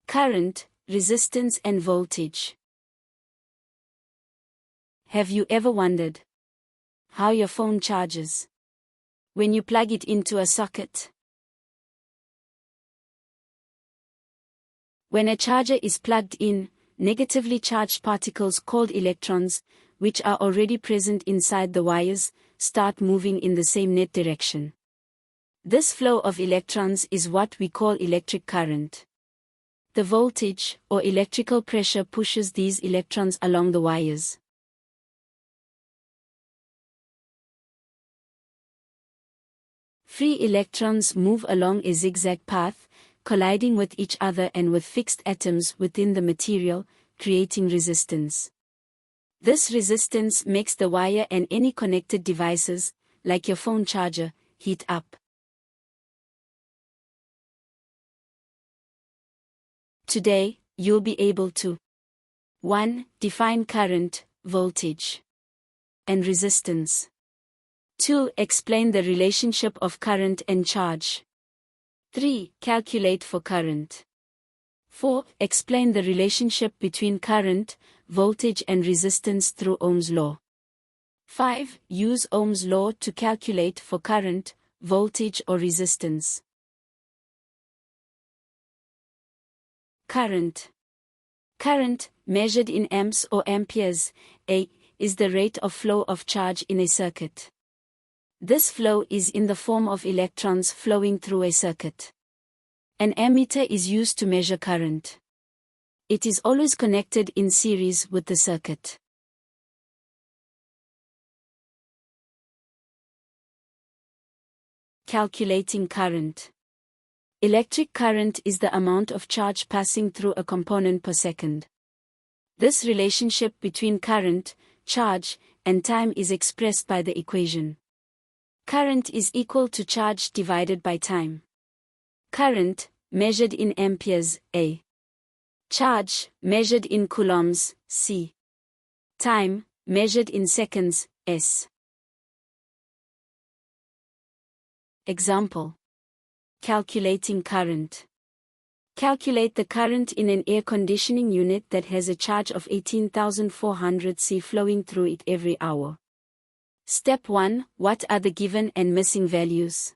Current, resistance and voltage. Have you ever wondered how your phone charges when you plug it into a socket? When a charger is plugged in, negatively charged particles called electrons, which are already present inside the wires, start moving in the same net direction. This flow of electrons is what we call electric current. The voltage, or electrical pressure, pushes these electrons along the wires. Free electrons move along a zigzag path, colliding with each other and with fixed atoms within the material, creating resistance. This resistance makes the wire and any connected devices, like your phone charger, heat up. Today, you'll be able to 1. Define current, voltage, and resistance. 2. Explain the relationship of current and charge. 3. Calculate for current. 4. Explain the relationship between current, voltage and resistance through Ohm's law. 5. Use Ohm's law to calculate for current, voltage or resistance. Current. Current, measured in amps or amperes, A, is the rate of flow of charge in a circuit. This flow is in the form of electrons flowing through a circuit. An ammeter is used to measure current. It is always connected in series with the circuit. Calculating current. Electric current is the amount of charge passing through a component per second. This relationship between current, charge, and time is expressed by the equation. Current is equal to charge divided by time. Current, measured in amperes, A. Charge, measured in coulombs, C. Time, measured in seconds, S. Example. Calculating current. Calculate the current in an air conditioning unit that has a charge of 18,400 C flowing through it every hour. Step 1. What are the given and missing values?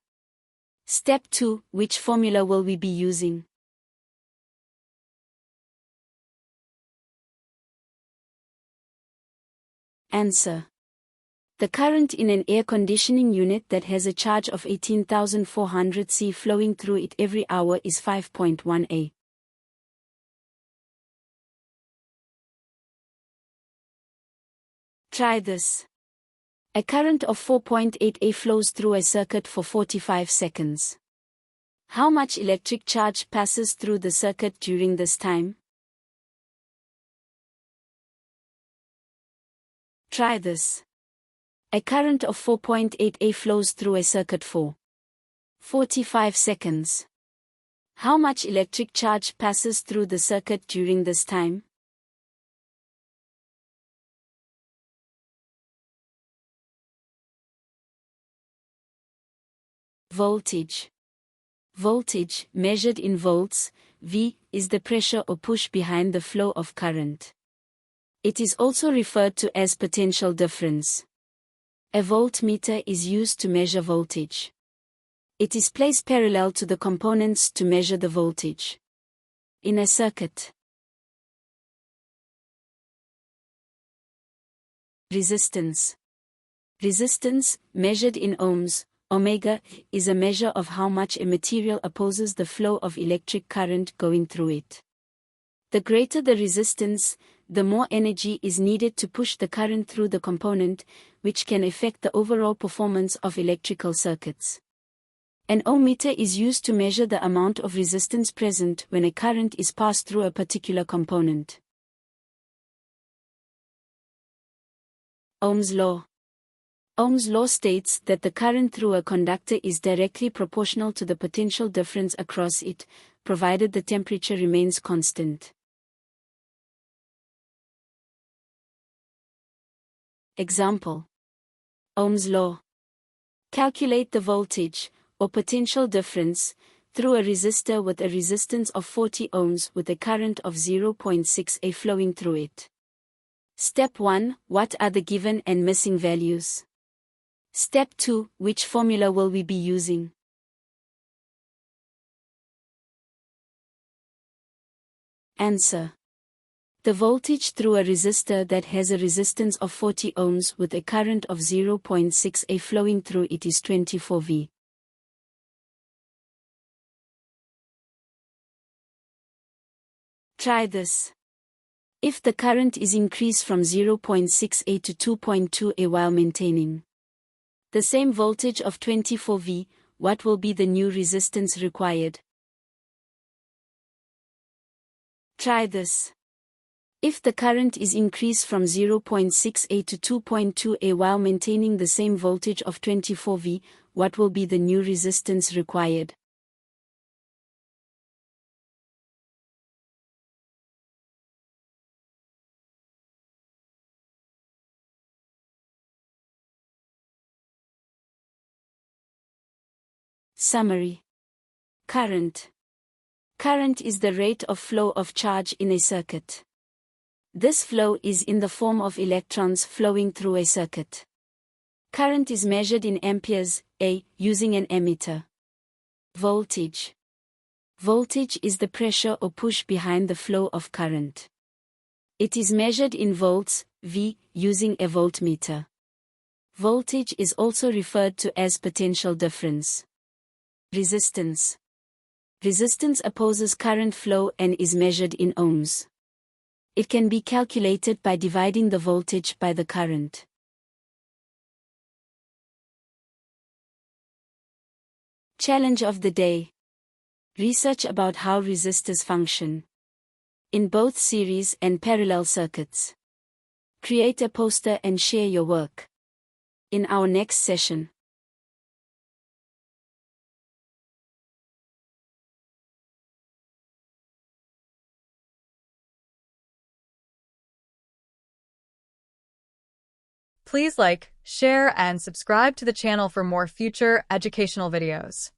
Step 2. Which formula will we be using? Answer. The current in an air conditioning unit that has a charge of 18,400 C flowing through it every hour is 5.1 A. Try this. A current of 4.8 A flows through a circuit for 45 seconds. How much electric charge passes through the circuit during this time? Try this. A current of 4.8 A flows through a circuit for 45 seconds. How much electric charge passes through the circuit during this time? Voltage. Voltage, measured in volts, V, is the pressure or push behind the flow of current. It is also referred to as potential difference. A voltmeter is used to measure voltage. It is placed parallel to the components to measure the voltage. In a circuit. Resistance. Resistance, measured in ohms, omega, is a measure of how much a material opposes the flow of electric current going through it. The greater the resistance, the more energy is needed to push the current through the component, which can affect the overall performance of electrical circuits. An ohmmeter is used to measure the amount of resistance present when a current is passed through a particular component. Ohm's law. Ohm's law states that the current through a conductor is directly proportional to the potential difference across it, provided the temperature remains constant. Example. Ohm's law. Calculate the voltage, or potential difference, through a resistor with a resistance of 40 ohms with a current of 0.6 A flowing through it. Step 1. What are the given and missing values? Step 2. Which formula will we be using? Answer. The voltage through a resistor that has a resistance of 40 ohms with a current of 0.6 A flowing through it is 24 V. Try this. If the current is increased from 0.6 A to 2.2 A while maintaining the same voltage of 24 V, what will be the new resistance required? Try this. If the current is increased from 0.6 A to 2.2 A while maintaining the same voltage of 24 V, what will be the new resistance required? Summary. Current. Current is the rate of flow of charge in a circuit. This flow is in the form of electrons flowing through a circuit. Current is measured in amperes, A, using an ammeter. Voltage. Voltage is the pressure or push behind the flow of current. It is measured in volts, V, using a voltmeter. Voltage is also referred to as potential difference. Resistance. Resistance opposes current flow and is measured in ohms. It can be calculated by dividing the voltage by the current. Challenge of the day. Research about how resistors function in both series and parallel circuits. Create a poster and share your work in our next session. Please like, share, and subscribe to the channel for more future educational videos.